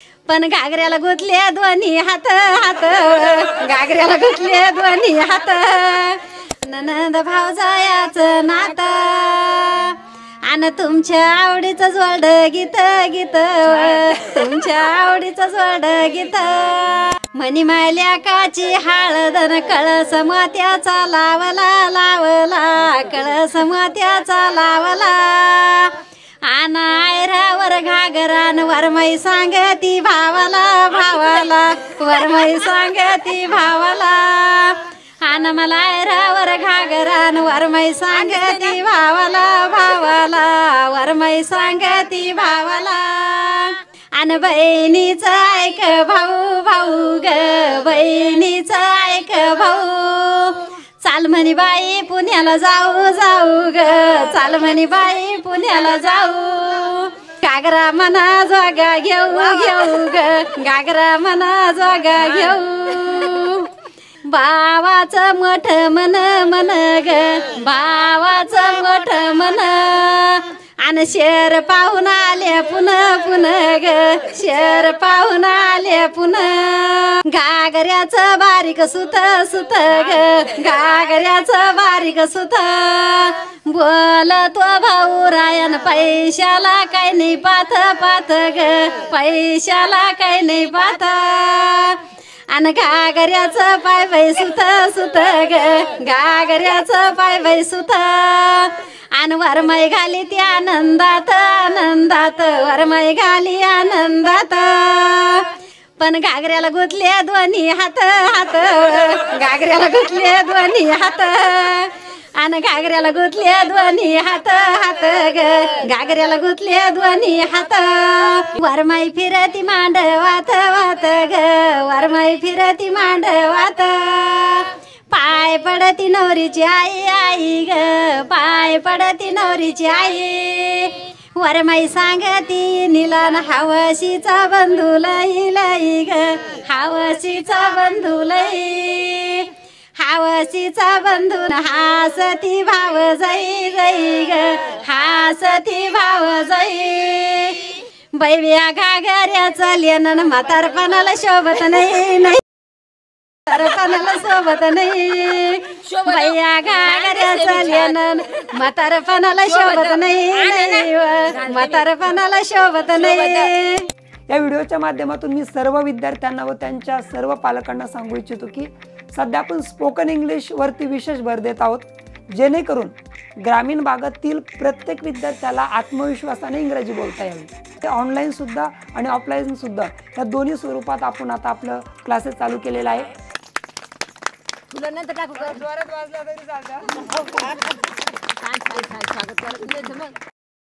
पण घागऱ्याला गुंतले दोन्ही हात हात, घागऱ्याला गुंतले दोन्ही हात, ननंद भावजायाचं नातं आणि तुमच्या आवडीचं जोड गीत गीत, तुमच्या आवडीचं जोड गीत, मनी मायल्या काची हळदन कळस मोत्याचा लावला लावला, कळस मोत्याचा लावला, आन आयरावर घागरान वरमई सांगती भावाला भावाला, वरमई सांगती भावाला, आन मला आयरावर घागरान वरमई सांगती भावाला भावाला, वरमई सांगती भावाला, आन बहिणीचं ऐक भाऊ भाऊ ग, बहिणीचं ऐक भाऊ, चाल म्हणी बाई पुण्याला जाऊ जाऊ ग, चाल म्हणी बाई पुण्याला जाऊ, घागरा मना जोगा घेऊ घेऊ ग, घागरा मना जोगा घेऊ, भावाचं मोठ मन मन ग, भावाचं मोठ मन, आन शेर पाहून आले पुन्हा पुन्हा ग, शेर पाहून आले पुन्हा, घागऱ्याचं बारीक सुत सुत ग, घागऱ्याचं बारीक सुत, बोलतो भाऊ रायन पैशाला काही नाही पाथ पाथ ग, पैशाला काही नाही पाथ, आन घागऱ्याचं पाय बाई सुत सुत ग, घागऱ्याचं पाय बाई सुत, आन वरमई घाली ती आनंदात आनंदात, वरमई घाली आनंदात, पण घागऱ्याला गुंतले दोन्ही हात हात, घागऱ्याला गुंतले दोन्ही हात, आन घागऱ्याला गुंतले दोन्ही हात हात ग, घागऱ्याला गुंतले दोन्ही हात, वरमाई फिरती मांडवात वात ग, वरमाई फिरती मांडवात, पाय पडती नवरीची आई आई ग, पाय पडती नवरीची आई, वरमाई सांगती निलन हावशीचा बंधू लई लई ग, हावशीचा बंधू लई, हावशीचा बंधू हासती भाव जाई जाई ग, हासती भाव जाई, बैव्या घागऱ्याचं लेणं म्हातारपणाला शोभत नाही नाही, म्हातारपणाला सोबत नाही, बैया घागऱ्याचं लेणं म्हातारपणाला शोभत नाही नाही, म्हातारपणाला शोभत नाही. या व्हिडिओच्या माध्यमातून मी सर्व विद्यार्थ्यांना व त्यांच्या सर्व पालकांना सांगू इच्छितो की सध्या आपण स्पोकन इंग्लिश वरती विशेष भर देत आहोत, जेणेकरून ग्रामीण भागातील प्रत्येक विद्यार्थ्याला आत्मविश्वासाने इंग्रजी बोलता यावी. ते ऑनलाईन सुद्धा आणि ऑफलाईन सुद्धा या दोन्ही स्वरूपात आपण आता आपलं क्लासेस चालू केलेला आहे. तुला नंतर टाकू, जोरात वाजला तरी चालतं.